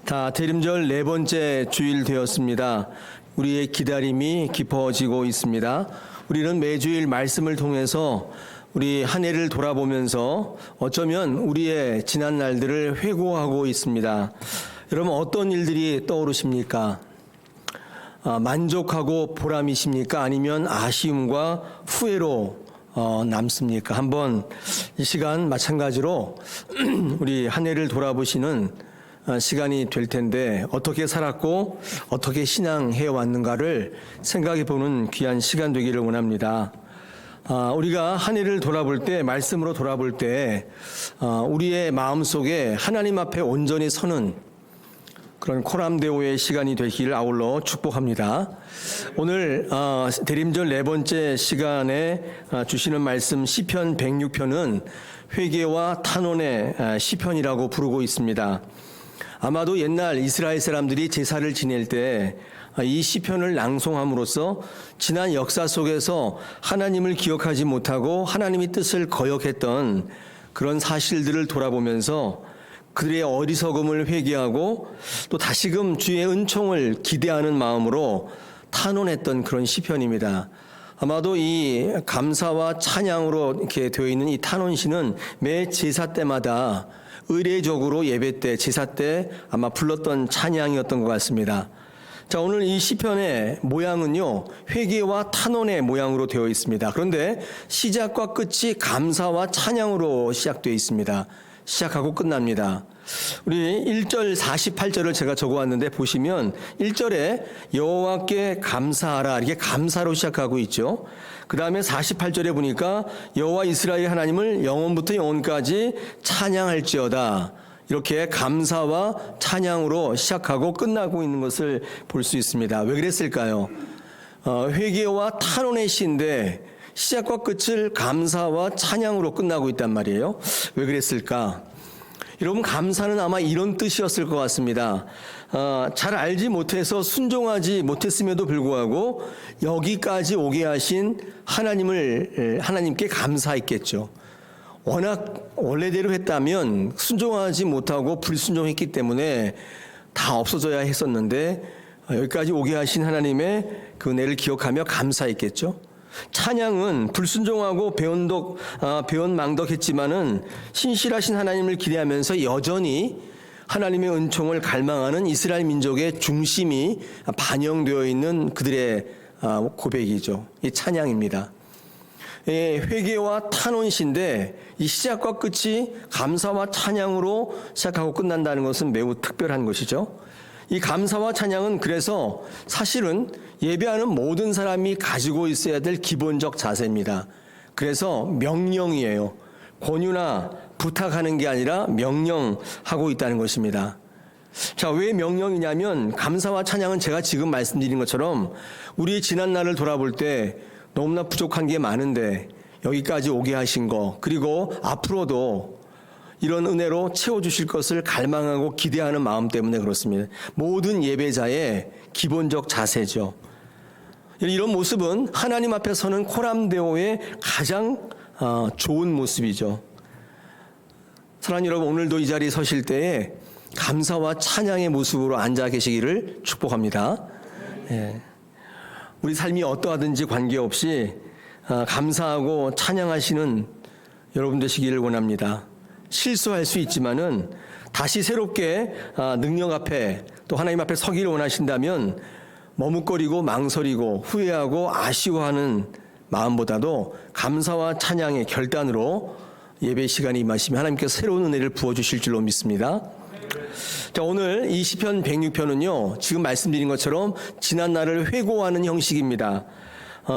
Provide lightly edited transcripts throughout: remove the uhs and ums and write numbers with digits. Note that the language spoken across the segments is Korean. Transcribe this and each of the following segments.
다 대림절 네 번째 주일 되었습니다. 우리의 기다림이 깊어지고 있습니다. 우리는 매주일 말씀을 통해서 우리 한 해를 돌아보면서 어쩌면 우리의 지난 날들을 회고하고 있습니다. 여러분 어떤 일들이 떠오르십니까? 만족하고 보람이십니까? 아니면 아쉬움과 후회로 남습니까? 한번 이 시간 마찬가지로 우리 한 해를 돌아보시는 시간이 될 텐데 어떻게 살았고 어떻게 신앙해 왔는가를 생각해 보는 귀한 시간 되기를 원합니다. 우리가 한 해를 돌아볼 때, 말씀으로 돌아볼 때 우리의 마음속에 하나님 앞에 온전히 서는 그런 코람데오의 시간이 되기를 아울러 축복합니다. 오늘 대림절 네 번째 시간에 주시는 말씀 시편 106편은 회개와 탄원의 시편이라고 부르고 있습니다. 아마도 옛날 이스라엘 사람들이 제사를 지낼 때 이 시편을 낭송함으로써 지난 역사 속에서 하나님을 기억하지 못하고 하나님의 뜻을 거역했던 그런 사실들을 돌아보면서 그들의 어리석음을 회개하고 또 다시금 주의 은총을 기대하는 마음으로 탄원했던 그런 시편입니다. 아마도 이 감사와 찬양으로 이렇게 되어 있는 이 탄원시는 매 제사 때마다 의례적으로 예배 때, 제사 때 아마 불렀던 찬양이었던 것 같습니다. 자, 오늘 이 시편의 모양은요, 회개와 탄원의 모양으로 되어 있습니다. 그런데 시작과 끝이 감사와 찬양으로 시작되어 있습니다. 시작하고 끝납니다. 우리 1절 48절을 제가 적어왔는데 보시면 1절에 여호와께 감사하라 이렇게 감사로 시작하고 있죠. 그 다음에 48절에 보니까 여호와 이스라엘 하나님을 영원부터 영원까지 찬양할지어다 이렇게 감사와 찬양으로 시작하고 끝나고 있는 것을 볼 수 있습니다. 왜 그랬을까요? 회개와 탄원의 시인데 시작과 끝을 감사와 찬양으로 끝나고 있단 말이에요. 왜 그랬을까? 여러분 감사는 아마 이런 뜻이었을 것 같습니다. 잘 알지 못해서 순종하지 못했음에도 불구하고 여기까지 오게 하신 하나님께 감사했겠죠. 워낙 원래대로 했다면 순종하지 못하고 불순종했기 때문에 다 없어져야 했었는데 여기까지 오게 하신 하나님의 그 은혜를 기억하며 감사했겠죠. 찬양은 불순종하고 배은망덕했지만은 신실하신 하나님을 기대하면서 여전히 하나님의 은총을 갈망하는 이스라엘 민족의 중심이 반영되어 있는 그들의 고백이죠. 이 찬양입니다. 회개와 탄원시인데 이 시작과 끝이 감사와 찬양으로 시작하고 끝난다는 것은 매우 특별한 것이죠. 이 감사와 찬양은 그래서 사실은 예배하는 모든 사람이 가지고 있어야 될 기본적 자세입니다. 그래서 명령이에요. 권유나 부탁하는 게 아니라 명령하고 있다는 것입니다. 자, 왜 명령이냐면 감사와 찬양은 제가 지금 말씀드린 것처럼 우리 지난 날을 돌아볼 때 너무나 부족한 게 많은데 여기까지 오게 하신 거, 그리고 앞으로도 이런 은혜로 채워주실 것을 갈망하고 기대하는 마음 때문에 그렇습니다. 모든 예배자의 기본적 자세죠. 이런 모습은 하나님 앞에 서는 코람데오의 가장 좋은 모습이죠. 사랑하는 여러분, 오늘도 이 자리에 서실 때에 감사와 찬양의 모습으로 앉아 계시기를 축복합니다. 예. 우리 삶이 어떠하든지 관계없이 감사하고 찬양하시는 여러분 되시기를 원합니다. 실수할 수 있지만은 다시 새롭게 능력 앞에 또 하나님 앞에 서기를 원하신다면 머뭇거리고 망설이고 후회하고 아쉬워하는 마음보다도 감사와 찬양의 결단으로 예배 시간이 임하시면 하나님께서 새로운 은혜를 부어주실 줄로 믿습니다. 자, 오늘 이 시편 106편은요 지금 말씀드린 것처럼 지난 날을 회고하는 형식입니다.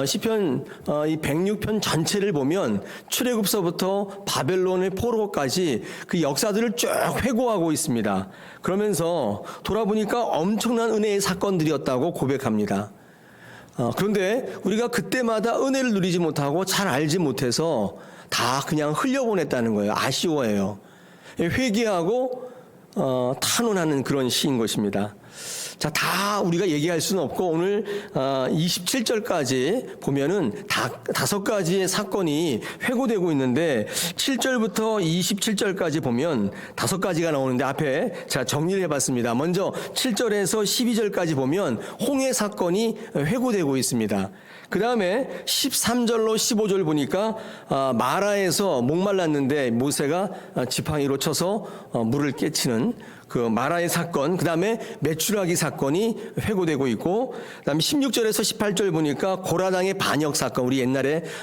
시편 이 106편 전체를 보면 출애굽서부터 바벨론의 포로까지 그 역사들을 쭉 회고하고 있습니다. 그러면서 돌아보니까 엄청난 은혜의 사건들이었다고 고백합니다. 그런데 우리가 그때마다 은혜를 누리지 못하고 잘 알지 못해서 다 그냥 흘려보냈다는 거예요. 아쉬워해요. 회개하고 탄원하는 그런 시인 것입니다. 자, 다 우리가 얘기할 수는 없고 오늘 27절까지 보면은 다섯 가지의 사건이 회고되고 있는데 7절부터 27절까지 보면 다섯 가지가 나오는데 앞에 제가 정리를 해봤습니다. 먼저 7절에서 12절까지 보면 홍해 사건이 회고되고 있습니다. 그 다음에 13절로 15절 보니까 마라에서 목말랐는데 모세가 지팡이로 쳐서 물을 깨치는 그 마라의 사건, 그 다음에 메추라기 사건이 회고되고 있고, 그 다음에 16절에서 18절 보니까 고라당의 반역 사건, 우리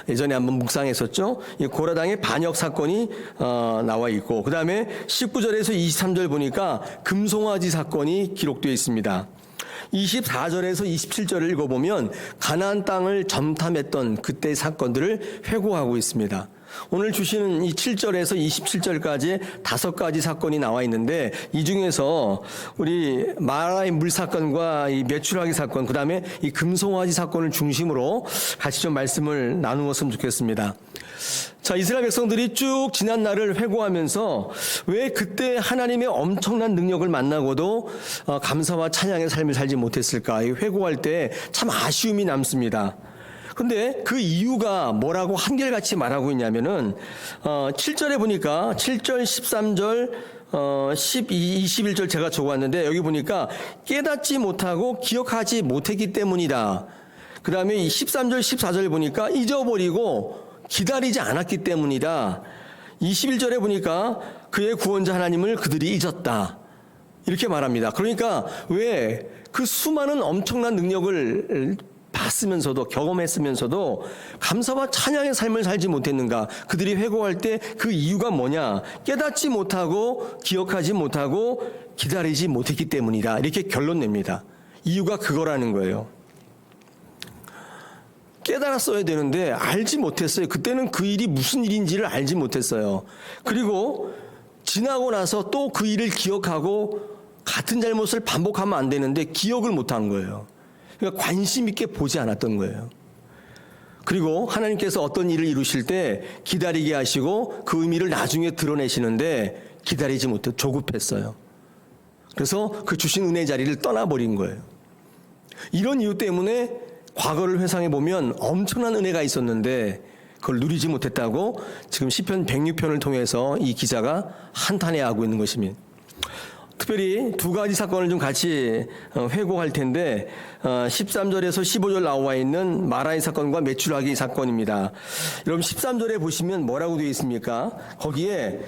예전에 한번 묵상했었죠. 이 고라당의 반역 사건이 나와 있고, 그 다음에 19절에서 23절 보니까 금송아지 사건이 기록되어 있습니다. 24절에서 27절을 읽어보면 가나안 땅을 점탐했던 그때의 사건들을 회고하고 있습니다. 오늘 주시는 이 7절에서 27절까지 다섯 가지 사건이 나와 있는데 이 중에서 우리 마라의 물 사건과 이 메추라기 사건, 그 다음에 이 금송아지 사건을 중심으로 같이 좀 말씀을 나누었으면 좋겠습니다. 자, 이스라엘 백성들이 쭉 지난 날을 회고하면서 왜 그때 하나님의 엄청난 능력을 만나고도 감사와 찬양의 삶을 살지 못했을까? 회고할 때 참 아쉬움이 남습니다. 근데 그 이유가 뭐라고 한결같이 말하고 있냐면은 7절에 보니까 7절, 13절, 12, 21절 제가 적어왔는데 여기 보니까 깨닫지 못하고 기억하지 못했기 때문이다. 그 다음에 이 13절, 14절 보니까 잊어버리고 기다리지 않았기 때문이다. 21절에 보니까 그의 구원자 하나님을 그들이 잊었다. 이렇게 말합니다. 그러니까 왜 그 수많은 엄청난 능력을 봤으면서도 경험했으면서도 감사와 찬양의 삶을 살지 못했는가? 그들이 회고할 때 그 이유가 뭐냐? 깨닫지 못하고 기억하지 못하고 기다리지 못했기 때문이다. 이렇게 결론 냅니다. 이유가 그거라는 거예요. 깨달았어야 되는데 알지 못했어요. 그때는 그 일이 무슨 일인지를 알지 못했어요. 그리고 지나고 나서 또 그 일을 기억하고 같은 잘못을 반복하면 안 되는데 기억을 못한 거예요. 그러니까 관심 있게 보지 않았던 거예요. 그리고 하나님께서 어떤 일을 이루실 때 기다리게 하시고 그 의미를 나중에 드러내시는데 기다리지 못해 조급했어요. 그래서 그 주신 은혜의 자리를 떠나버린 거예요. 이런 이유 때문에 과거를 회상해 보면 엄청난 은혜가 있었는데 그걸 누리지 못했다고 지금 시편 106편을 통해서 이 기자가 한탄해하고 있는 것입니다. 특별히 두 가지 사건을 좀 같이 회고할 텐데 13절에서 15절 나와 있는 마라의 사건과 메추라기 사건입니다. 여러분 13절에 보시면 뭐라고 되어 있습니까? 거기에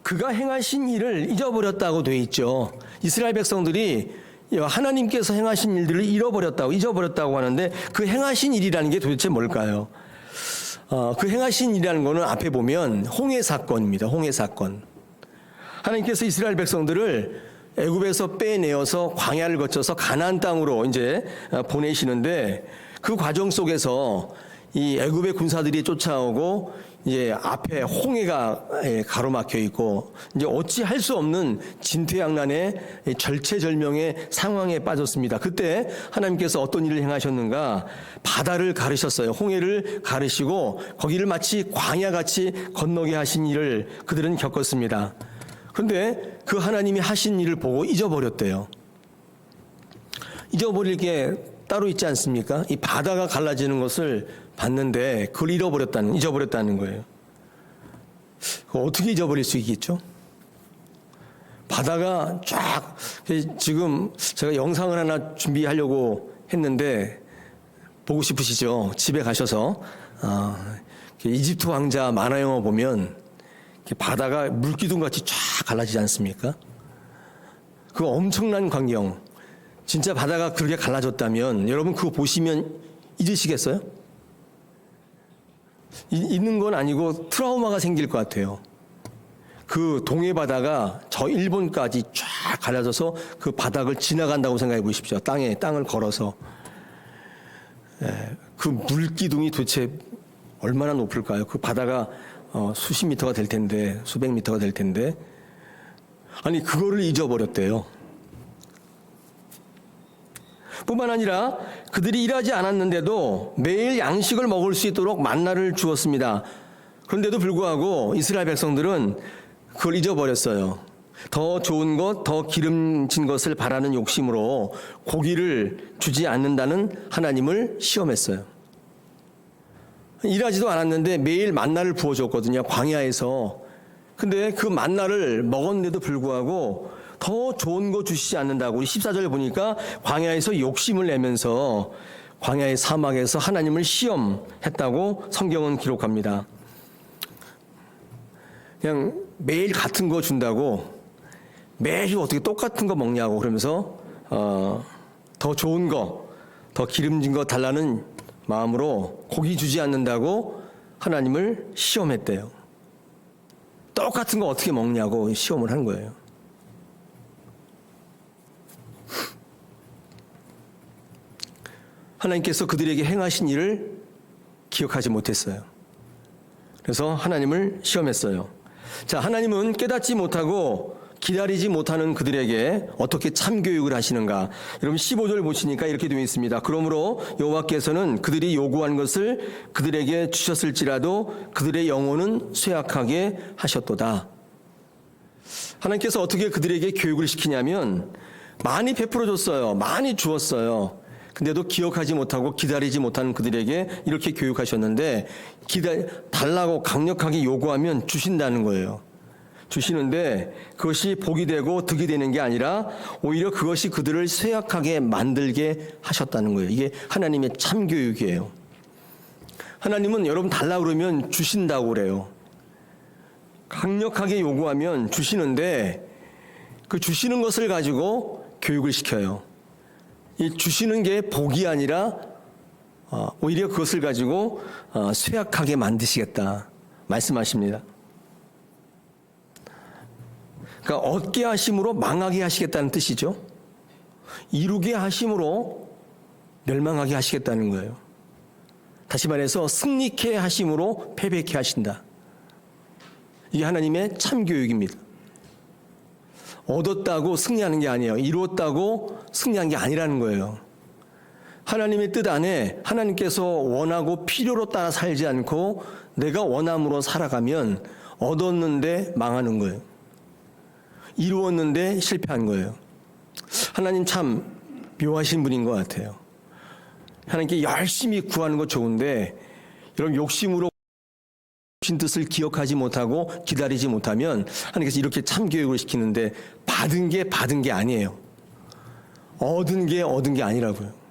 그가 행하신 일을 잊어버렸다고 되어 있죠. 이스라엘 백성들이 하나님께서 행하신 일들을 잊어버렸다고 하는데 그 행하신 일이라는 게 도대체 뭘까요? 그 행하신 일이라는 거는 앞에 보면 홍해 사건입니다. 홍해 사건. 하나님께서 이스라엘 백성들을 애굽에서 빼내어서 광야를 거쳐서 가나안 땅으로 이제 보내시는데 그 과정 속에서 이 애굽의 군사들이 쫓아오고 이제 앞에 홍해가 가로막혀 있고 이제 어찌 할 수 없는 진퇴양난의 절체절명의 상황에 빠졌습니다. 그때 하나님께서 어떤 일을 행하셨는가? 바다를 가르셨어요. 홍해를 가르시고 거기를 마치 광야같이 건너게 하신 일을 그들은 겪었습니다. 그런데 그 하나님이 하신 일을 보고 잊어버렸대요. 잊어버릴 게 따로 있지 않습니까? 이 바다가 갈라지는 것을 봤는데 그걸 잊어버렸다는 거예요. 어떻게 잊어버릴 수 있겠죠? 바다가 쫙, 지금 제가 영상을 하나 준비하려고 했는데 보고 싶으시죠? 집에 가셔서 이집트 왕자 만화 영화 보면 바다가 물기둥같이 쫙 갈라지지 않습니까? 그 엄청난 광경. 진짜 바다가 그렇게 갈라졌다면 여러분 그거 보시면 잊으시겠어요? 잊는 건 아니고 트라우마가 생길 것 같아요. 그 동해 바다가 저 일본까지 쫙 갈라져서 그 바닥을 지나간다고 생각해 보십시오. 땅을 걸어서. 그 물기둥이 도대체 얼마나 높을까요? 그 바다가 수십 미터가 될 텐데, 수백 미터가 될 텐데, 아니 그거를 잊어버렸대요. 뿐만 아니라 그들이 일하지 않았는데도 매일 양식을 먹을 수 있도록 만나를 주었습니다. 그런데도 불구하고 이스라엘 백성들은 그걸 잊어버렸어요. 더 좋은 것, 더 기름진 것을 바라는 욕심으로 고기를 주지 않는다는 하나님을 시험했어요. 일하지도 않았는데 매일 만나를 부어줬거든요, 광야에서. 근데 그 만나를 먹었는데도 불구하고 더 좋은 거 주시지 않는다고. 우리 14절에 보니까 광야에서 욕심을 내면서 광야의 사막에서 하나님을 시험했다고 성경은 기록합니다. 그냥 매일 같은 거 준다고, 매일 어떻게 똑같은 거 먹냐고 그러면서 더 좋은 거, 더 기름진 거 달라는 마음으로 고기 주지 않는다고 하나님을 시험했대요. 똑같은 거 어떻게 먹냐고 시험을 한 거예요. 하나님께서 그들에게 행하신 일을 기억하지 못했어요. 그래서 하나님을 시험했어요. 자, 하나님은 깨닫지 못하고 기다리지 못하는 그들에게 어떻게 참교육을 하시는가. 여러분 15절 보시니까 이렇게 되어 있습니다. 그러므로 여호와께서는 그들이 요구한 것을 그들에게 주셨을지라도 그들의 영혼은 쇠약하게 하셨도다. 하나님께서 어떻게 그들에게 교육을 시키냐면 많이 베풀어 줬어요. 많이 주었어요. 근데도 기억하지 못하고 기다리지 못하는 그들에게 이렇게 교육하셨는데, 달라고 강력하게 요구하면 주신다는 거예요. 주시는데 그것이 복이 되고 득이 되는 게 아니라 오히려 그것이 그들을 쇠약하게 만들게 하셨다는 거예요. 이게 하나님의 참교육이에요. 하나님은 여러분 달라고 그러면 주신다고 그래요. 강력하게 요구하면 주시는데 그 주시는 것을 가지고 교육을 시켜요. 이 주시는 게 복이 아니라 오히려 그것을 가지고 쇠약하게 만드시겠다 말씀하십니다. 그러니까 얻게 하심으로 망하게 하시겠다는 뜻이죠. 이루게 하심으로 멸망하게 하시겠다는 거예요. 다시 말해서 승리케 하심으로 패배케 하신다. 이게 하나님의 참교육입니다. 얻었다고 승리하는 게 아니에요. 이루었다고 승리한 게 아니라는 거예요. 하나님의 뜻 안에 하나님께서 원하고 필요로 따라 살지 않고 내가 원함으로 살아가면 얻었는데 망하는 거예요. 이루었는데 실패한 거예요. 하나님 참 묘하신 분인 것 같아요. 하나님께 열심히 구하는 거 좋은데 이런 욕심으로 주신 뜻을 기억하지 못하고 기다리지 못하면 하나님께서 이렇게 참교육을 시키는데 받은 게 아니에요. 얻은 게 아니라고요.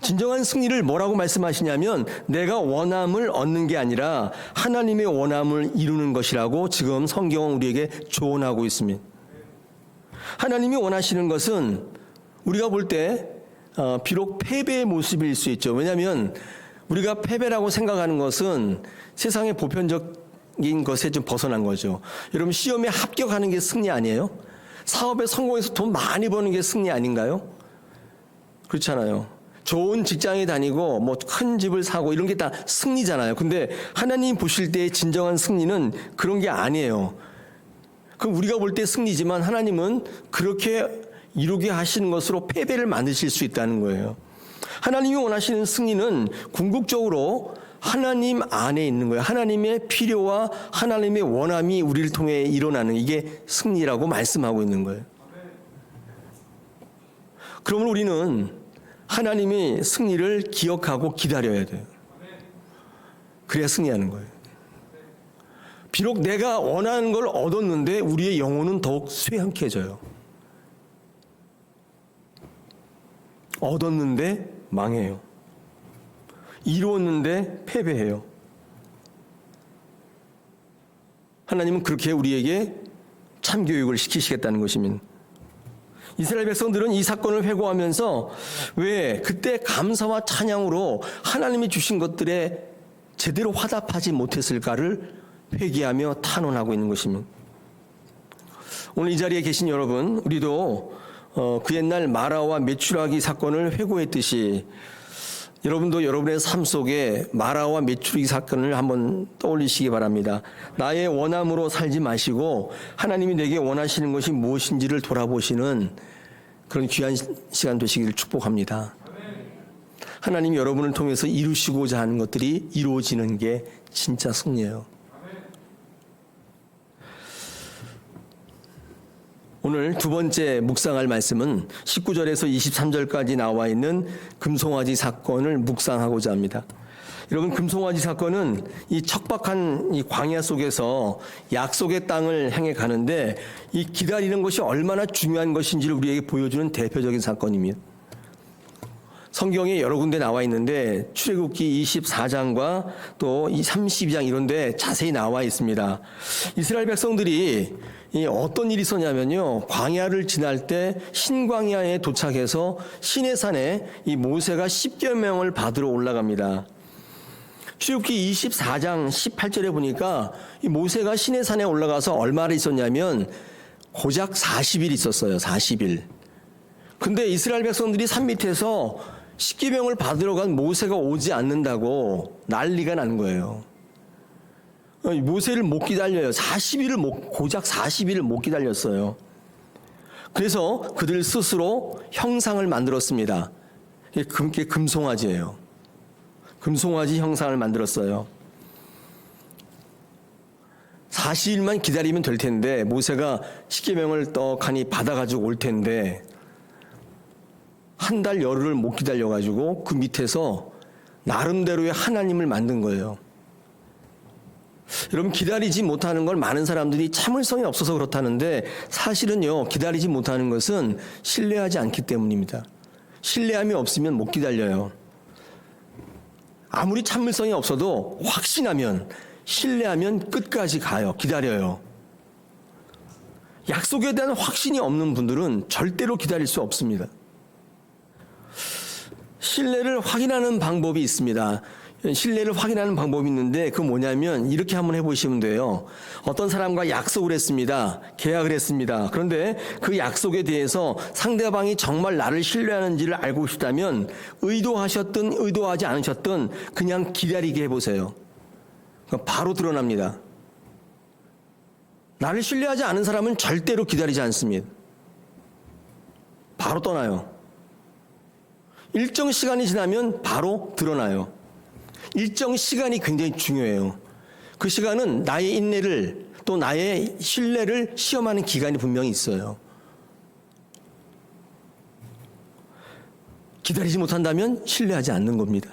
진정한 승리를 뭐라고 말씀하시냐면 내가 원함을 얻는 게 아니라 하나님의 원함을 이루는 것이라고 지금 성경은 우리에게 조언하고 있습니다. 하나님이 원하시는 것은 우리가 볼 때 비록 패배의 모습일 수 있죠. 왜냐하면 우리가 패배라고 생각하는 것은 세상의 보편적인 것에 좀 벗어난 거죠. 여러분 시험에 합격하는 게 승리 아니에요? 사업에 성공해서 돈 많이 버는 게 승리 아닌가요? 그렇잖아요. 좋은 직장에 다니고 뭐 큰 집을 사고 이런 게 다 승리잖아요. 근데 하나님 보실 때의 진정한 승리는 그런 게 아니에요. 그럼 우리가 볼 때 승리지만 하나님은 그렇게 이루게 하시는 것으로 패배를 만드실 수 있다는 거예요. 하나님이 원하시는 승리는 궁극적으로 하나님 안에 있는 거예요. 하나님의 필요와 하나님의 원함이 우리를 통해 일어나는 이게 승리라고 말씀하고 있는 거예요. 그러면 우리는 하나님의 승리를 기억하고 기다려야 돼요. 그래야 승리하는 거예요. 비록 내가 원하는 걸 얻었는데 우리의 영혼은 더욱 쇠약해져요. 얻었는데 망해요. 이루었는데 패배해요. 하나님은 그렇게 우리에게 참교육을 시키시겠다는 것입니다. 이스라엘 백성들은 이 사건을 회고하면서 왜 그때 감사와 찬양으로 하나님이 주신 것들에 제대로 화답하지 못했을까를 회개하며 탄원하고 있는 것입니다. 오늘 이 자리에 계신 여러분, 우리도 그 옛날 마라와 메추라기 사건을 회고했듯이 여러분도 여러분의 삶 속에 마라와 메추라기 사건을 한번 떠올리시기 바랍니다. 나의 원함으로 살지 마시고 하나님이 내게 원하시는 것이 무엇인지를 돌아보시는 그런 귀한 시간 되시기를 축복합니다. 하나님이 여러분을 통해서 이루시고자 하는 것들이 이루어지는 게 진짜 승리예요. 오늘 두 번째 묵상할 말씀은 19절에서 23절까지 나와 있는 금송아지 사건을 묵상하고자 합니다. 여러분, 금송아지 사건은 이 척박한 이 광야 속에서 약속의 땅을 향해 가는데 이 기다리는 것이 얼마나 중요한 것인지를 우리에게 보여주는 대표적인 사건입니다. 성경에 여러 군데 나와 있는데 출애굽기 24장과 또 32장 이런 데 자세히 나와 있습니다. 이스라엘 백성들이 어떤 일이 있었냐면요, 광야를 지날 때 신광야에 도착해서 시내산에 이 모세가 십계명을 받으러 올라갑니다. 출애굽기 24장 18절에 보니까 이 모세가 시내산에 올라가서 얼마나 있었냐면 고작 40일 있었어요. 40일. 근데 이스라엘 백성들이 산 밑에서 십계명을 받으러 간 모세가 오지 않는다고 난리가 난 거예요. 모세를 못 기다려요. 고작 40일을 못 기다렸어요. 그래서 그들 스스로 형상을 만들었습니다. 그게 금송아지예요. 금송아지 형상을 만들었어요. 40일만 기다리면 될 텐데 모세가 십계명을 떡하니 받아가지고 올 텐데 한 달 열흘을 못 기다려가지고 그 밑에서 나름대로의 하나님을 만든 거예요. 여러분, 기다리지 못하는 걸 많은 사람들이 참을성이 없어서 그렇다는데 사실은요, 기다리지 못하는 것은 신뢰하지 않기 때문입니다. 신뢰함이 없으면 못 기다려요. 아무리 참을성이 없어도 확신하면, 신뢰하면 끝까지 가요. 기다려요. 약속에 대한 확신이 없는 분들은 절대로 기다릴 수 없습니다. 신뢰를 확인하는 방법이 있습니다. 신뢰를 확인하는 방법이 있는데 그 뭐냐면 이렇게 한번 해보시면 돼요. 어떤 사람과 약속을 했습니다. 계약을 했습니다. 그런데 그 약속에 대해서 상대방이 정말 나를 신뢰하는지를 알고 싶다면 의도하셨든 의도하지 않으셨든 그냥 기다리게 해보세요. 바로 드러납니다. 나를 신뢰하지 않은 사람은 절대로 기다리지 않습니다. 바로 떠나요. 일정 시간이 지나면 바로 드러나요. 일정 시간이 굉장히 중요해요. 그 시간은 나의 인내를 또 나의 신뢰를 시험하는 기간이 분명히 있어요. 기다리지 못한다면 신뢰하지 않는 겁니다.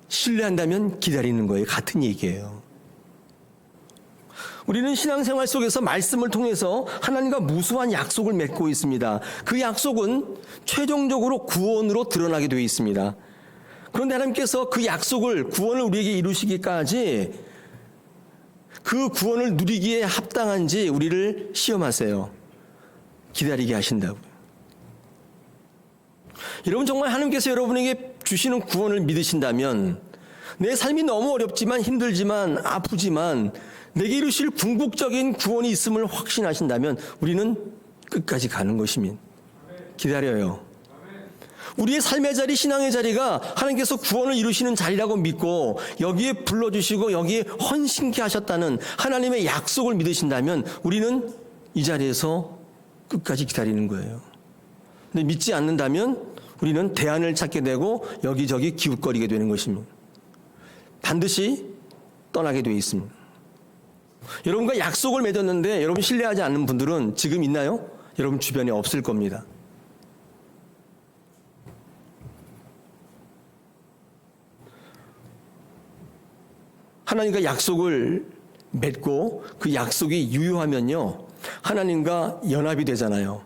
신뢰한다면 기다리는 거예요. 같은 얘기예요. 우리는 신앙생활 속에서 말씀을 통해서 하나님과 무수한 약속을 맺고 있습니다. 그 약속은 최종적으로 구원으로 드러나게 되어 있습니다. 그런데 하나님께서 그 약속을, 구원을 우리에게 이루시기까지 그 구원을 누리기에 합당한지 우리를 시험하세요. 기다리게 하신다고요. 여러분, 정말 하나님께서 여러분에게 주시는 구원을 믿으신다면, 내 삶이 너무 어렵지만 힘들지만 아프지만 내게 이루실 궁극적인 구원이 있음을 확신하신다면 우리는 끝까지 가는 것입니다. 기다려요. 우리의 삶의 자리, 신앙의 자리가 하나님께서 구원을 이루시는 자리라고 믿고 여기에 불러주시고 여기에 헌신케 하셨다는 하나님의 약속을 믿으신다면 우리는 이 자리에서 끝까지 기다리는 거예요. 근데 믿지 않는다면 우리는 대안을 찾게 되고 여기저기 기웃거리게 되는 것입니다. 반드시 떠나게 되어 있습니다. 여러분과 약속을 맺었는데 여러분 신뢰하지 않는 분들은 지금 있나요? 여러분 주변에 없을 겁니다. 하나님과 약속을 맺고 그 약속이 유효하면요, 하나님과 연합이 되잖아요.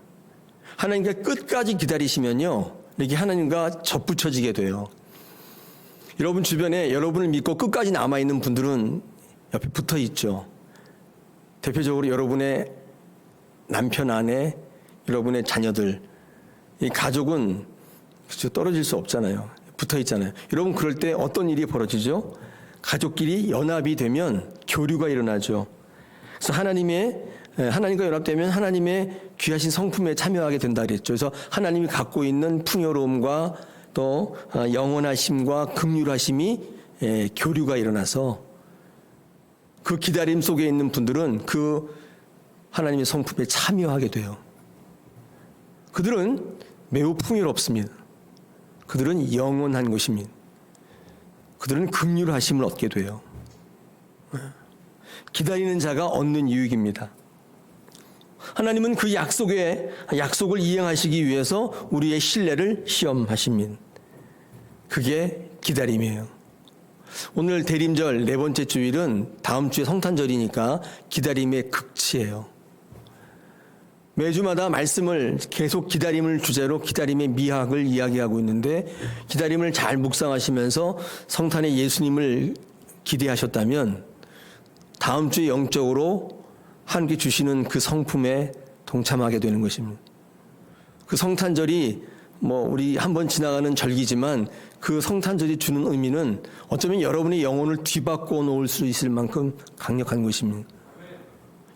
하나님과 끝까지 기다리시면요, 이렇게 하나님과 접붙여지게 돼요. 여러분 주변에 여러분을 믿고 끝까지 남아있는 분들은 옆에 붙어 있죠. 대표적으로 여러분의 남편, 아내, 여러분의 자녀들, 이 가족은 떨어질 수 없잖아요. 붙어 있잖아요. 여러분 그럴 때 어떤 일이 벌어지죠? 가족끼리 연합이 되면 교류가 일어나죠. 그래서 하나님과 연합되면 하나님의 귀하신 성품에 참여하게 된다 그랬죠. 그래서 하나님이 갖고 있는 풍요로움과 또 영원하심과 긍휼하심이 교류가 일어나서 그 기다림 속에 있는 분들은 그 하나님의 성품에 참여하게 돼요. 그들은 매우 풍요롭습니다. 그들은 영원한 것입니다. 그들은 긍휼하심을 얻게 돼요. 기다리는 자가 얻는 유익입니다. 하나님은 그 약속을 이행하시기 위해서 우리의 신뢰를 시험하십니다. 그게 기다림이에요. 오늘 대림절 네 번째 주일은 다음 주에 성탄절이니까 기다림의 극치예요. 매주마다 말씀을 계속 기다림을 주제로 기다림의 미학을 이야기하고 있는데, 기다림을 잘 묵상하시면서 성탄의 예수님을 기대하셨다면 다음 주에 영적으로 하나님께 주시는 그 성품에 동참하게 되는 것입니다. 그 성탄절이 우리 한번 지나가는 절기지만 그 성탄절이 주는 의미는 어쩌면 여러분의 영혼을 뒤바꿔 놓을 수 있을 만큼 강력한 것입니다.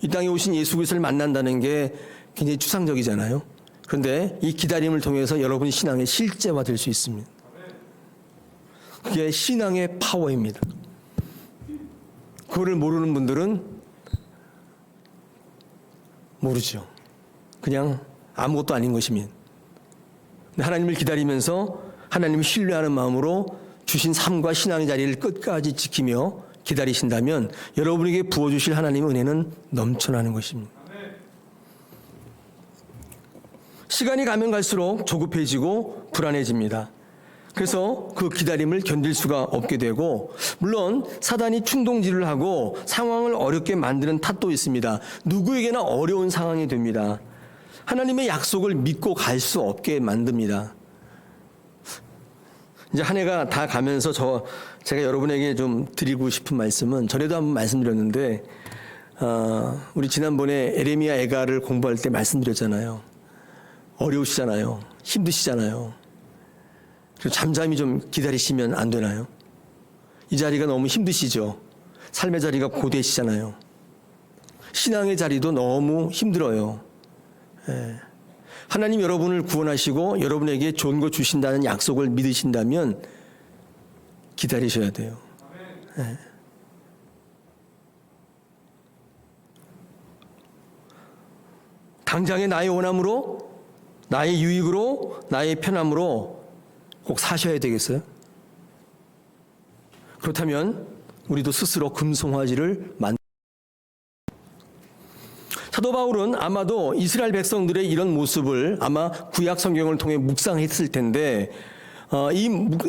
이 땅에 오신 예수 그리스도를 만난다는 게 굉장히 추상적이잖아요. 그런데 이 기다림을 통해서 여러분의 신앙의 실제화될 수 있습니다. 그게 신앙의 파워입니다. 그거를 모르는 분들은 모르죠. 그냥 아무것도 아닌 것입니다. 하나님을 기다리면서 하나님을 신뢰하는 마음으로 주신 삶과 신앙의 자리를 끝까지 지키며 기다리신다면 여러분에게 부어주실 하나님의 은혜는 넘쳐나는 것입니다. 시간이 가면 갈수록 조급해지고 불안해집니다. 그래서 그 기다림을 견딜 수가 없게 되고, 물론 사단이 충동질을 하고 상황을 어렵게 만드는 탓도 있습니다. 누구에게나 어려운 상황이 됩니다. 하나님의 약속을 믿고 갈 수 없게 만듭니다. 이제 한 해가 다 가면서 제가 여러분에게 좀 드리고 싶은 말씀은, 전에도 한번 말씀드렸는데, 우리 지난번에 에레미야 애가를 공부할 때 말씀드렸잖아요. 어려우시잖아요. 힘드시잖아요. 그래서 잠잠히 좀 기다리시면 안 되나요? 이 자리가 너무 힘드시죠? 삶의 자리가 고되시잖아요. 신앙의 자리도 너무 힘들어요. 하나님 여러분을 구원하시고 여러분에게 좋은 거 주신다는 약속을 믿으신다면 기다리셔야 돼요. 당장의 나의 원함으로, 나의 유익으로, 나의 편함으로 꼭 사셔야 되겠어요? 그렇다면 우리도 스스로 금송아지를 사도 바울은 아마도 이스라엘 백성들의 이런 모습을 아마 구약 성경을 통해 묵상했을 텐데,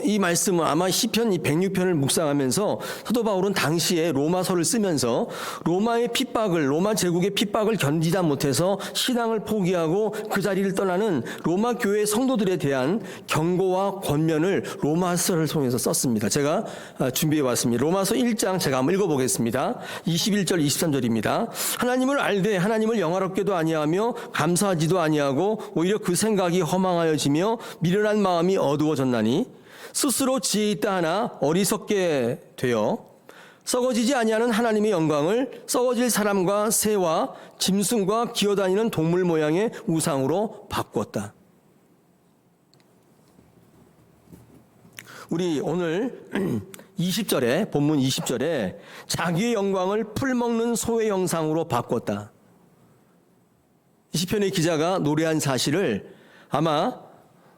이 말씀은 아마 시편 106편을 묵상하면서 사도 바울은 당시에 로마서를 쓰면서 로마의 핍박을, 로마 제국의 핍박을 견디다 못해서 신앙을 포기하고 그 자리를 떠나는 로마 교회 성도들에 대한 경고와 권면을 로마서를 통해서 썼습니다. 제가 준비해 왔습니다. 로마서 1장 제가 한번 읽어보겠습니다. 21절 23절입니다. 하나님을 알되 하나님을 영화롭게도 아니하며 감사하지도 아니하고 오히려 그 생각이 허망하여지며 미련한 마음이 어두워졌나니 스스로 지혜 있다 하나 어리석게 되어 썩어지지 아니하는 하나님의 영광을 썩어질 사람과 새와 짐승과 기어다니는 동물 모양의 우상으로 바꾸었다. 우리 오늘 20절에, 본문 20절에 자기의 영광을 풀먹는 소의 형상으로 바꿨다. 시편의 기자가 노래한 사실을 아마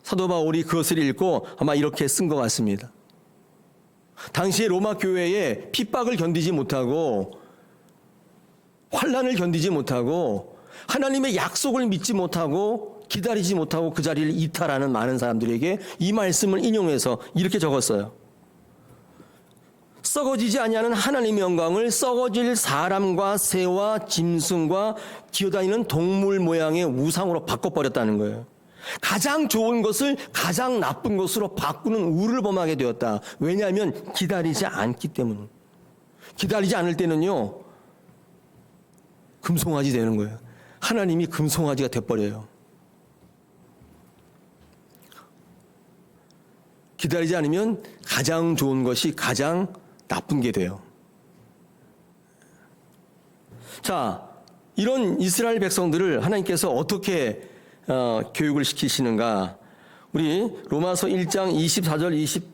사도 바울이 그것을 읽고 아마 이렇게 쓴 것 같습니다. 당시에 로마 교회에 핍박을 견디지 못하고 환난을 견디지 못하고 하나님의 약속을 믿지 못하고 기다리지 못하고 그 자리를 이탈하는 많은 사람들에게 이 말씀을 인용해서 이렇게 적었어요. 썩어지지 아니하는 하나님의 영광을 썩어질 사람과 새와 짐승과 기어다니는 동물 모양의 우상으로 바꿔버렸다는 거예요. 가장 좋은 것을 가장 나쁜 것으로 바꾸는 우를 범하게 되었다. 왜냐하면 기다리지 않기 때문에. 기다리지 않을 때는요, 금송아지 되는 거예요. 하나님이 금송아지가 돼버려요. 기다리지 않으면 가장 좋은 것이 가장 나쁜 게 돼요. 자, 이런 이스라엘 백성들을 하나님께서 어떻게 교육을 시키시는가? 우리 로마서 1장 24절,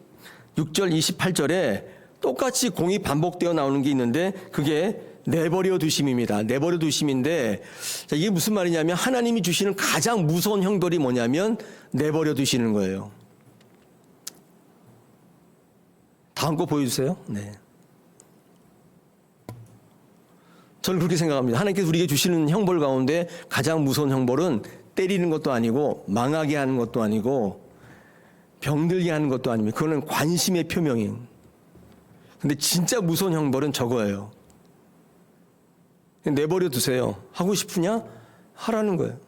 26절, 28절에 똑같이 공이 반복되어 나오는 게 있는데 그게 내버려 두심입니다. 내버려 두심인데, 자, 이게 무슨 말이냐면 하나님이 주시는 가장 무서운 형벌이 뭐냐면 내버려 두시는 거예요. 다음 거 보여주세요. 네. 저는 그렇게 생각합니다. 하나님께서 우리에게 주시는 형벌 가운데 가장 무서운 형벌은 때리는 것도 아니고 망하게 하는 것도 아니고 병들게 하는 것도 아닙니다. 그거는 관심의 표명이에요. 근데 진짜 무서운 형벌은 저거예요. 내버려 두세요. 하고 싶으냐? 하라는 거예요.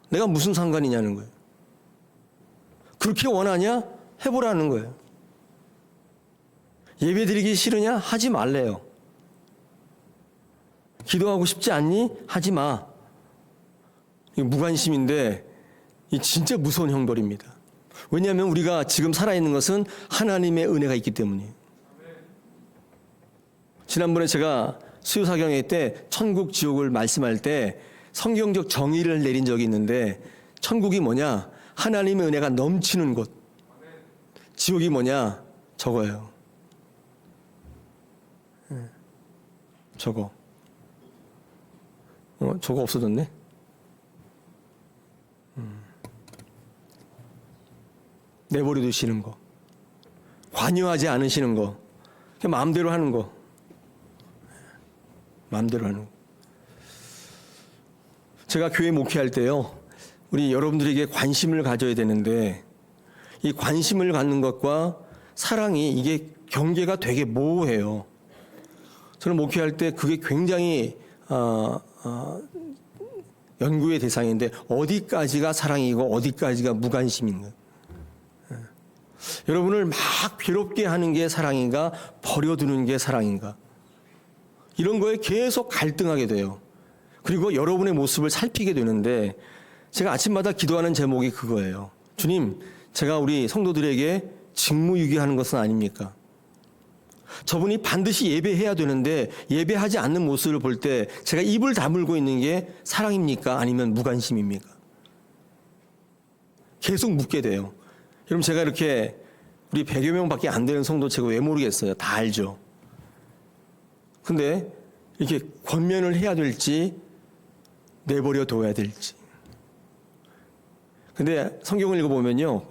내가 무슨 상관이냐는 거예요. 그렇게 원하냐? 해보라는 거예요. 예배드리기 싫으냐? 하지 말래요. 기도하고 싶지 않니? 하지 마. 이거 무관심인데 이 진짜 무서운 형벌입니다. 왜냐하면 우리가 지금 살아있는 것은 하나님의 은혜가 있기 때문이에요. 지난번에 제가 수요사경회 때 천국 지옥을 말씀할 때 성경적 정의를 내린 적이 있는데 천국이 뭐냐? 하나님의 은혜가 넘치는 곳. 지옥이 뭐냐? 저거예요. 저거. 저거 없어졌네. 내버려 두시는 거. 관여하지 않으시는 거. 그냥 마음대로 하는 거. 마음대로 하는 거. 제가 교회 목회할 때요. 우리 여러분들에게 관심을 가져야 되는데 이 관심을 갖는 것과 사랑이 이게 경계가 되게 모호해요. 저는 목회할 때 그게 굉장히 연구의 대상인데 어디까지가 사랑이고 어디까지가 무관심인가. 여러분을 막 괴롭게 하는 게 사랑인가 버려두는 게 사랑인가. 이런 거에 계속 갈등하게 돼요. 그리고 여러분의 모습을 살피게 되는데 제가 아침마다 기도하는 제목이 그거예요. 주님, 제가 우리 성도들에게 직무유기하는 것은 아닙니까? 저분이 반드시 예배해야 되는데 예배하지 않는 모습을 볼 때 제가 입을 다물고 있는 게 사랑입니까? 아니면 무관심입니까? 계속 묻게 돼요. 여러분 제가 이렇게 우리 100여 명밖에 안 되는 성도 제가 왜 모르겠어요. 다 알죠. 근데 이렇게 권면을 해야 될지 내버려 둬야 될지. 근데 성경을 읽어보면요.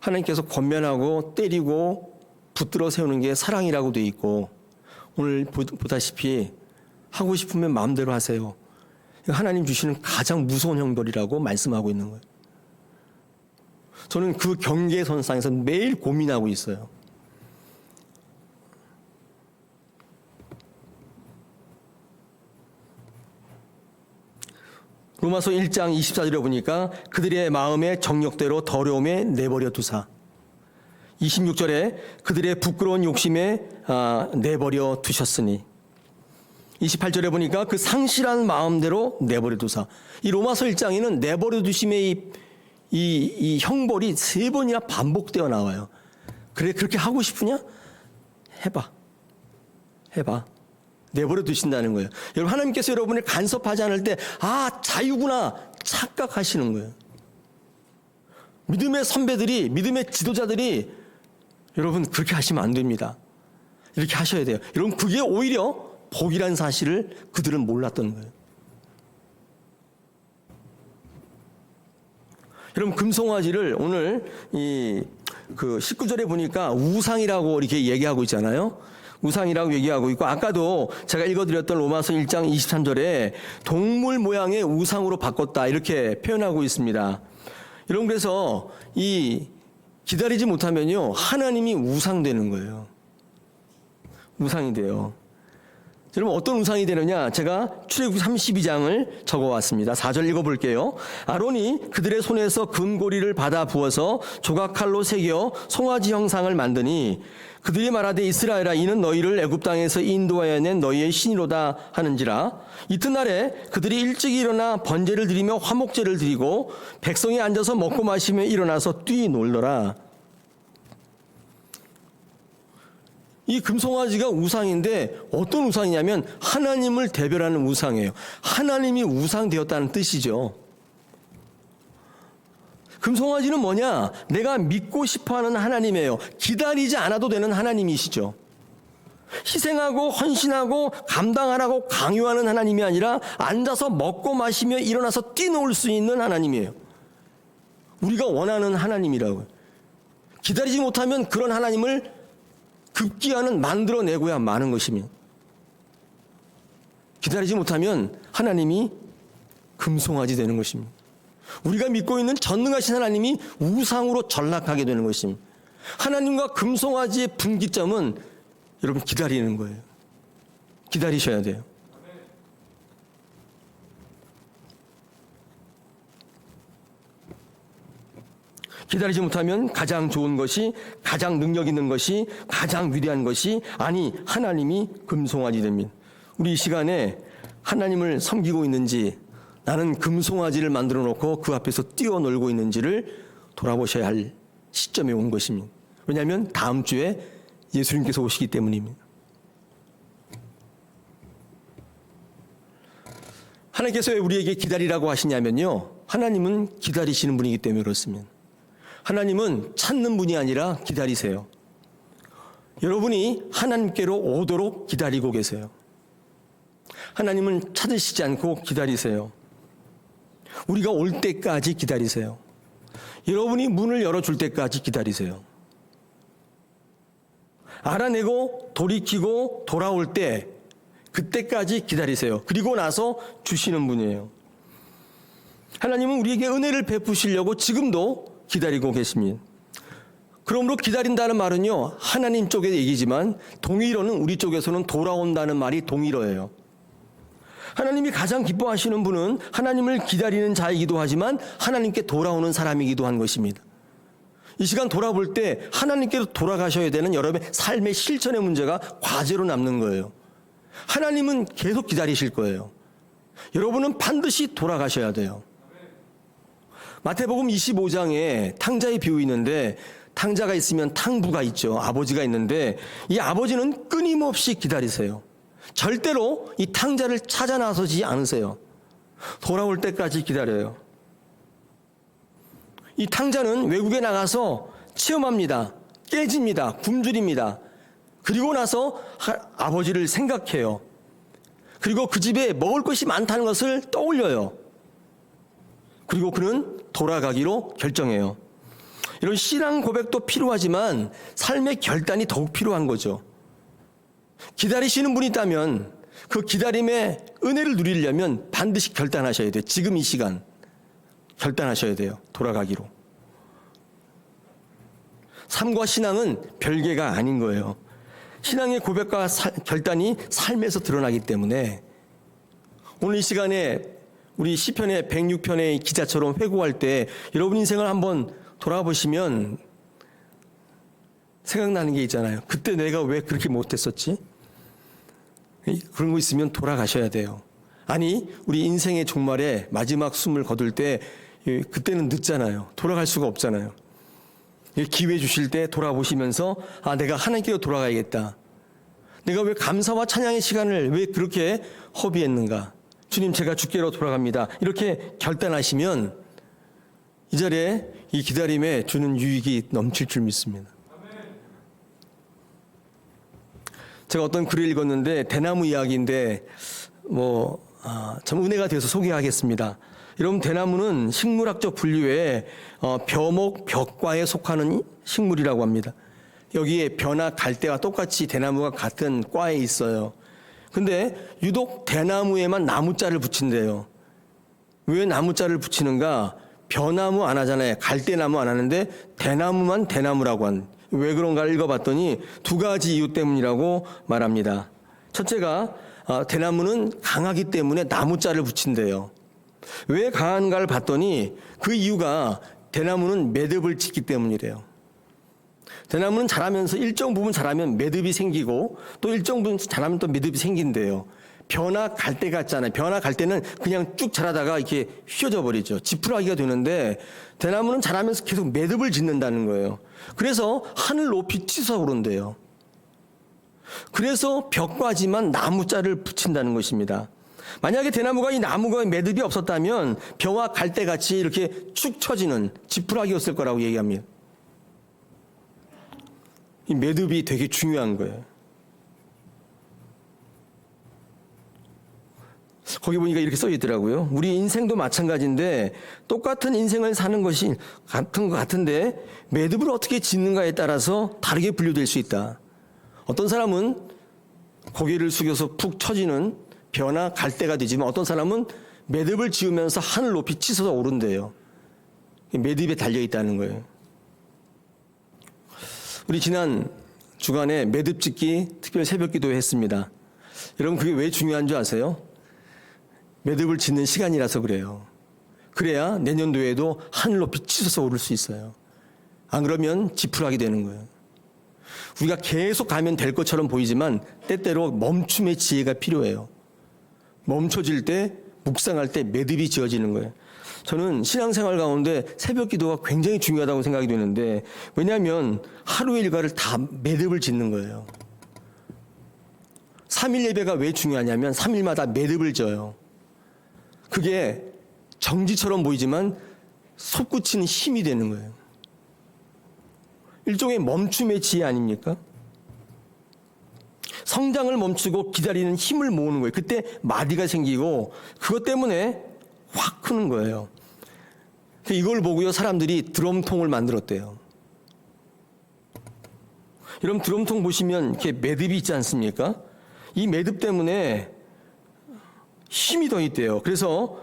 하나님께서 권면하고 때리고 붙들어 세우는 게 사랑이라고 돼 있고 오늘 보다시피 하고 싶으면 마음대로 하세요. 하나님 주시는 가장 무서운 형벌이라고 말씀하고 있는 거예요. 저는 그 경계선상에서 매일 고민하고 있어요. 로마서 1장 24절에 보니까 그들의 마음의 정욕대로 더러움에 내버려 두사. 26절에 그들의 부끄러운 욕심에 내버려 두셨으니. 28절에 보니까 그 상실한 마음대로 내버려 두사. 이 로마서 1장에는 내버려 두심의 이 형벌이 3번이나 반복되어 나와요. 그래 그렇게 하고 싶으냐? 해봐. 내버려 두신다는 거예요. 여러분 하나님께서 여러분을 간섭하지 않을 때 자유구나 착각하시는 거예요. 믿음의 선배들이 믿음의 지도자들이 여러분 그렇게 하시면 안 됩니다. 이렇게 하셔야 돼요. 여러분 그게 오히려 복이란 사실을 그들은 몰랐던 거예요. 여러분 금송아지를 오늘 그 19절에 보니까 우상이라고 이렇게 얘기하고 있잖아요. 우상이라고 얘기하고 있고 아까도 제가 읽어드렸던 로마서 1장 23절에 동물 모양의 우상으로 바꿨다 이렇게 표현하고 있습니다. 여러분 그래서 기다리지 못하면요 하나님이 우상되는 거예요. 우상이 돼요. 여러분 어떤 우상이 되느냐 제가 출애굽기 32장을 적어왔습니다. 4절 읽어볼게요. 아론이 그들의 손에서 금고리를 받아 부어서 조각칼로 새겨 송아지 형상을 만드니 그들이 말하되 이스라엘아 이는 너희를 애굽 땅에서 인도하여 낸 너희의 신이로다 하는지라. 이튿날에 그들이 일찍 일어나 번제를 드리며 화목제를 드리고 백성이 앉아서 먹고 마시며 일어나서 뛰놀더라. 이 금송아지가 우상인데 어떤 우상이냐면 하나님을 대별하는 우상이에요. 하나님이 우상되었다는 뜻이죠. 금송아지는 뭐냐? 내가 믿고 싶어하는 하나님이에요. 기다리지 않아도 되는 하나님이시죠. 희생하고 헌신하고 감당하라고 강요하는 하나님이 아니라 앉아서 먹고 마시며 일어나서 뛰놀 수 있는 하나님이에요. 우리가 원하는 하나님이라고요. 기다리지 못하면 그런 하나님을 급기야는 만들어내고야 마는 것이며 기다리지 못하면 하나님이 금송아지 되는 것입니다. 우리가 믿고 있는 전능하신 하나님이 우상으로 전락하게 되는 것입니다. 하나님과 금송아지의 분기점은 여러분 기다리는 거예요. 기다리셔야 돼요. 기다리지 못하면 가장 좋은 것이, 가장 능력 있는 것이, 가장 위대한 것이, 아니 하나님이 금송아지 됩니다. 우리 이 시간에 하나님을 섬기고 있는지, 나는 금송아지를 만들어 놓고 그 앞에서 뛰어놀고 있는지를 돌아보셔야 할 시점에 온 것입니다. 왜냐하면 다음 주에 예수님께서 오시기 때문입니다. 하나님께서 왜 우리에게 기다리라고 하시냐면요, 하나님은 기다리시는 분이기 때문에 그렇습니다. 하나님은 찾는 분이 아니라 기다리세요. 여러분이 하나님께로 오도록 기다리고 계세요. 하나님은 찾으시지 않고 기다리세요. 우리가 올 때까지 기다리세요. 여러분이 문을 열어줄 때까지 기다리세요. 알아내고 돌이키고 돌아올 때, 그때까지 기다리세요. 그리고 나서 주시는 분이에요. 하나님은 우리에게 은혜를 베푸시려고 지금도 기다리고 계십니다. 그러므로 기다린다는 말은요, 하나님 쪽의 얘기지만 동의어는 우리 쪽에서는 돌아온다는 말이 동의어예요. 하나님이 가장 기뻐하시는 분은 하나님을 기다리는 자이기도 하지만 하나님께 돌아오는 사람이기도 한 것입니다. 이 시간 돌아볼 때 하나님께로 돌아가셔야 되는 여러분의 삶의 실천의 문제가 과제로 남는 거예요. 하나님은 계속 기다리실 거예요. 여러분은 반드시 돌아가셔야 돼요. 마태복음 25장에 탕자의 비유 있는데, 탕자가 있으면 탕부가 있죠. 아버지가 있는데 이 아버지는 끊임없이 기다리세요. 절대로 이 탕자를 찾아 나서지 않으세요. 돌아올 때까지 기다려요. 이 탕자는 외국에 나가서 체험합니다. 깨집니다. 굶주립니다. 그리고 나서 아버지를 생각해요. 그리고 그 집에 먹을 것이 많다는 것을 떠올려요. 그리고 그는 돌아가기로 결정해요. 이런 신앙 고백도 필요하지만 삶의 결단이 더욱 필요한 거죠. 기다리시는 분이 있다면 그 기다림의 은혜를 누리려면 반드시 결단하셔야 돼요. 지금 이 시간 결단하셔야 돼요. 돌아가기로. 삶과 신앙은 별개가 아닌 거예요. 신앙의 고백과 결단이 삶에서 드러나기 때문에 오늘 이 시간에 우리 시편의 106편의 기자처럼 회고할 때 여러분 인생을 한번 돌아보시면 생각나는 게 있잖아요. 그때 내가 왜 그렇게 못했었지? 그런 거 있으면 돌아가셔야 돼요. 아니, 우리 인생의 종말에 마지막 숨을 거둘 때 그때는 늦잖아요. 돌아갈 수가 없잖아요. 기회 주실 때 돌아보시면서 내가 하나님께로 돌아가야겠다. 내가 왜 감사와 찬양의 시간을 왜 그렇게 허비했는가? 주님, 제가 주께로 돌아갑니다. 이렇게 결단하시면 이 자리에 이 기다림에 주는 유익이 넘칠 줄 믿습니다. 제가 어떤 글을 읽었는데 대나무 이야기인데 참 은혜가 돼서 소개하겠습니다. 여러분, 대나무는 식물학적 분류에 벼목, 벽과에 속하는 식물이라고 합니다. 여기에 벼나 갈대와 똑같이 대나무가 같은 과에 있어요. 근데 유독 대나무에만 나무자를 붙인대요. 왜 나무자를 붙이는가? 벼나무 안 하잖아요. 갈대나무 안 하는데 대나무만 대나무라고 한. 왜 그런가를 읽어봤더니 두 가지 이유 때문이라고 말합니다. 첫째가 대나무는 강하기 때문에 나무자를 붙인대요. 왜 강한가를 봤더니 그 이유가 대나무는 매듭을 짓기 때문이래요. 대나무는 자라면서 일정 부분 자라면 매듭이 생기고 또 일정 부분 자라면 또 매듭이 생긴대요. 벼나 갈대 같잖아요. 벼나 갈대는 그냥 쭉 자라다가 이렇게 휘어져 버리죠. 지푸라기가 되는데 대나무는 자라면서 계속 매듭을 짓는다는 거예요. 그래서 하늘 높이 치솟아 오른대요. 그래서 벽과지만 나무자를 붙인다는 것입니다. 만약에 대나무가 이 나무가 매듭이 없었다면 벼와 갈대같이 이렇게 축 처지는 지푸라기였을 거라고 얘기합니다. 이 매듭이 되게 중요한 거예요. 거기 보니까 이렇게 써 있더라고요. 우리 인생도 마찬가지인데 똑같은 인생을 사는 것이 같은 것 같은데 매듭을 어떻게 짓는가에 따라서 다르게 분류될 수 있다. 어떤 사람은 고개를 숙여서 푹 처지는 벼나 갈대가 되지만 어떤 사람은 매듭을 지으면서 하늘 높이 치솟아 오른대요. 매듭에 달려 있다는 거예요. 우리 지난 주간에 매듭 짓기 특별 새벽 기도 했습니다. 여러분 그게 왜 중요한 줄 아세요? 매듭을 짓는 시간이라서 그래요. 그래야 내년도에도 하늘 높이 치솟아 오를 수 있어요. 안 그러면 지푸라기 되는 거예요. 우리가 계속 가면 될 것처럼 보이지만 때때로 멈춤의 지혜가 필요해요. 멈춰질 때, 묵상할 때 매듭이 지어지는 거예요. 저는 신앙생활 가운데 새벽 기도가 굉장히 중요하다고 생각이 되는데, 왜냐하면 하루의 일과를 다 매듭을 짓는 거예요. 3일 예배가 왜 중요하냐면 3일마다 매듭을 져요. 그게 정지처럼 보이지만 솟구치는 힘이 되는 거예요. 일종의 멈춤의 지혜 아닙니까? 성장을 멈추고 기다리는 힘을 모으는 거예요. 그때 마디가 생기고 그것 때문에 확 크는 거예요. 이걸 보고요 사람들이 드럼통을 만들었대요. 여러분 드럼통 보시면 이렇게 매듭이 있지 않습니까? 이 매듭 때문에 힘이 더 있대요. 그래서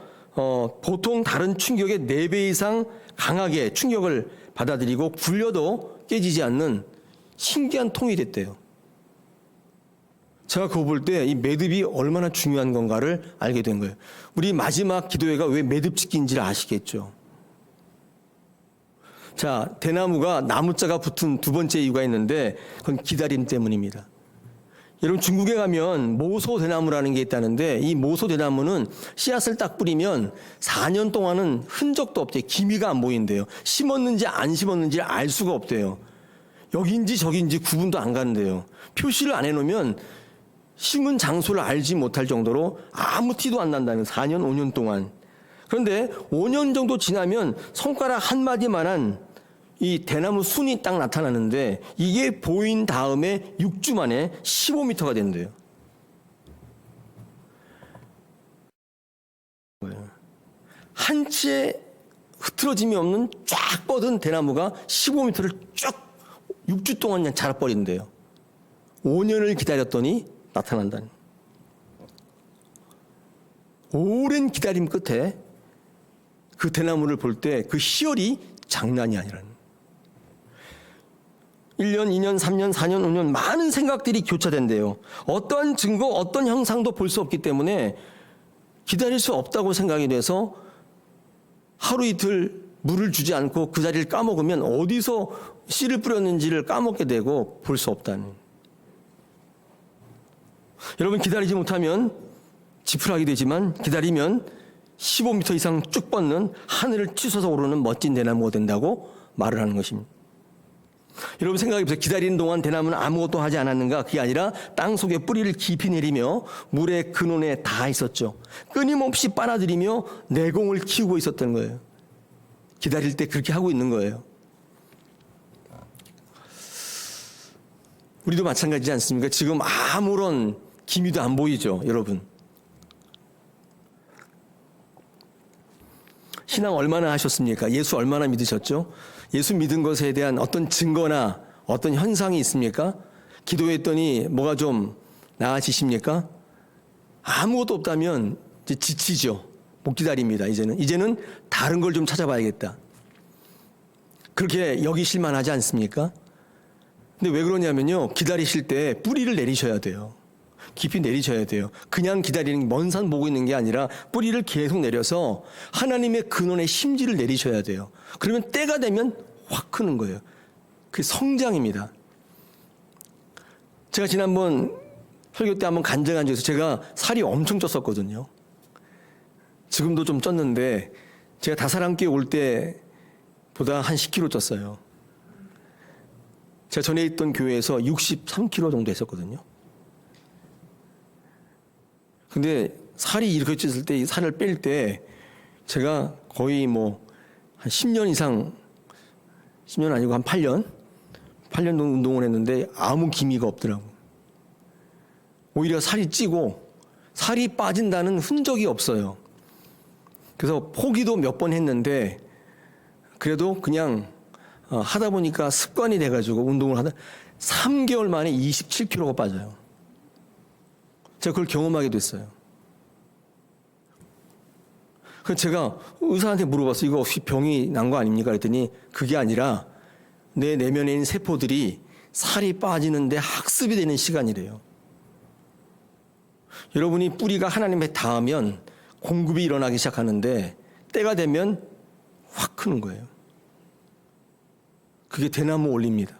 보통 다른 충격의 4배 이상 강하게 충격을 받아들이고 굴려도 깨지지 않는 신기한 통이 됐대요. 제가 그거 볼 때 이 매듭이 얼마나 중요한 건가를 알게 된 거예요. 우리 마지막 기도회가 왜 매듭 짓기인지를 아시겠죠? 자, 대나무가 나무자가 붙은 두 번째 이유가 있는데 그건 기다림 때문입니다. 여러분 중국에 가면 모소 대나무라는 게 있다는데 이 모소 대나무는 씨앗을 딱 뿌리면 4년 동안은 흔적도 없대요. 기미가 안 보인대요. 심었는지 안 심었는지 알 수가 없대요. 여긴지 저긴지 구분도 안 가는데요. 표시를 안 해놓으면 심은 장소를 알지 못할 정도로 아무 티도 안 난다는 4년 5년 동안. 그런데 5년 정도 지나면 손가락 한 마디만한 이 대나무 순이 딱 나타나는데 이게 보인 다음에 6주 만에 15m가 된대요. 한 치의 흐트러짐이 없는 쫙 뻗은 대나무가 15m를 쭉 6주 동안 그냥 자라버린대요. 5년을 기다렸더니 나타난다는. 오랜 기다림 끝에 그 대나무를 볼 때 그 희열이 장난이 아니라는. 1년, 2년, 3년, 4년, 5년 많은 생각들이 교차된대요. 어떠한 증거, 어떤 형상도 볼 수 없기 때문에 기다릴 수 없다고 생각이 돼서 하루 이틀 물을 주지 않고 그 자리를 까먹으면 어디서 씨를 뿌렸는지를 까먹게 되고 볼 수 없다는. 여러분 기다리지 못하면 지푸라기 되지만 기다리면 15m 이상 쭉 뻗는 하늘을 치솟아 오르는 멋진 대나무가 된다고 말을 하는 것입니다. 여러분 생각해보세요. 기다리는 동안 대나무는 아무것도 하지 않았는가? 그게 아니라 땅속에 뿌리를 깊이 내리며 물의 근원에 닿아 있었죠. 끊임없이 빨아들이며 내공을 키우고 있었던 거예요. 기다릴 때 그렇게 하고 있는 거예요. 우리도 마찬가지지 않습니까? 지금 아무런 기미도 안 보이죠, 여러분. 신앙 얼마나 하셨습니까? 예수 얼마나 믿으셨죠? 예수 믿은 것에 대한 어떤 증거나 어떤 현상이 있습니까? 기도했더니 뭐가 좀 나아지십니까? 아무것도 없다면 이제 지치죠. 못 기다립니다. 이제는 다른 걸 좀 찾아봐야겠다. 그렇게 여기실 만하지 않습니까? 근데 왜 그러냐면요. 기다리실 때 뿌리를 내리셔야 돼요. 깊이 내리셔야 돼요. 그냥 기다리는 먼 산 보고 있는 게 아니라 뿌리를 계속 내려서 하나님의 근원의 심지를 내리셔야 돼요. 그러면 때가 되면 확 크는 거예요. 그게 성장입니다. 제가 지난번 설교 때 한번 간증한 적이 있어서 제가 살이 엄청 쪘었거든요. 지금도 좀 쪘는데 제가 다사랑교회 올 때보다 한 10kg 쪘어요. 제가 전에 있던 교회에서 63kg 정도 했었거든요. 근데 살이 이렇게 쪘을 때, 이 살을 뺄 때 제가 거의 한 10년 이상, 10년 아니고 한 8년 정도 운동을 했는데 아무 기미가 없더라고요. 오히려 살이 찌고 살이 빠진다는 흔적이 없어요. 그래서 포기도 몇 번 했는데 그래도 그냥 하다 보니까 습관이 돼가지고 운동을 하다 3개월 만에 27kg가 빠져요. 제가 그걸 경험하게 됐어요. 그래서 제가 의사한테 물어봤어요. 이거 혹시 병이 난 거 아닙니까? 그랬더니 그게 아니라 내 내면에 있는 세포들이 살이 빠지는데 학습이 되는 시간이래요. 여러분이 뿌리가 하나님에 닿으면 공급이 일어나기 시작하는데 때가 되면 확 크는 거예요. 그게 대나무 올립니다.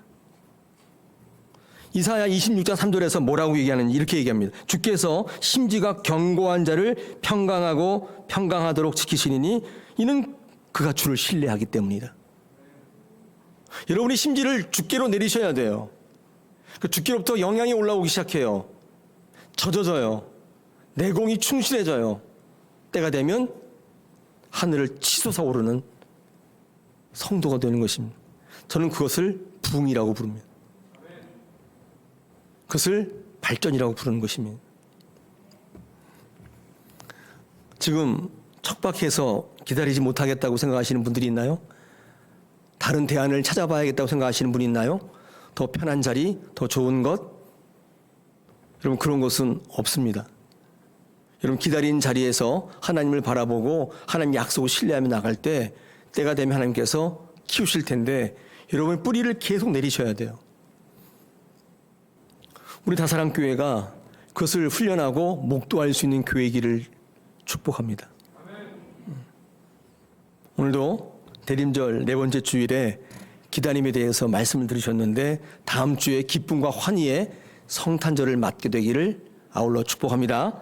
이사야 26장 3절에서 뭐라고 얘기하는지 이렇게 얘기합니다. 주께서 심지가 견고한 자를 평강하도록 지키시니 이는 그가 주를 신뢰하기 때문이다. 여러분이 심지를 주께로 내리셔야 돼요. 그 주께로부터 영향이 올라오기 시작해요. 젖어져요. 내공이 충실해져요. 때가 되면 하늘을 치솟아 오르는 성도가 되는 것입니다. 저는 그것을 부흥이라고 부릅니다. 그것을 발전이라고 부르는 것입니다. 지금 척박해서 기다리지 못하겠다고 생각하시는 분들이 있나요? 다른 대안을 찾아봐야겠다고 생각하시는 분이 있나요? 더 편한 자리, 더 좋은 것? 여러분, 그런 것은 없습니다. 여러분, 기다린 자리에서 하나님을 바라보고 하나님 약속을 신뢰하며 나갈 때 때가 되면 하나님께서 키우실 텐데 여러분 뿌리를 계속 내리셔야 돼요. 우리 다사랑교회가 그것을 훈련하고 목도할 수 있는 교회이기를 축복합니다. 오늘도 대림절 네 번째 주일에 기다림에 대해서 말씀을 들으셨는데 다음 주에 기쁨과 환희의 성탄절을 맞게 되기를 아울러 축복합니다.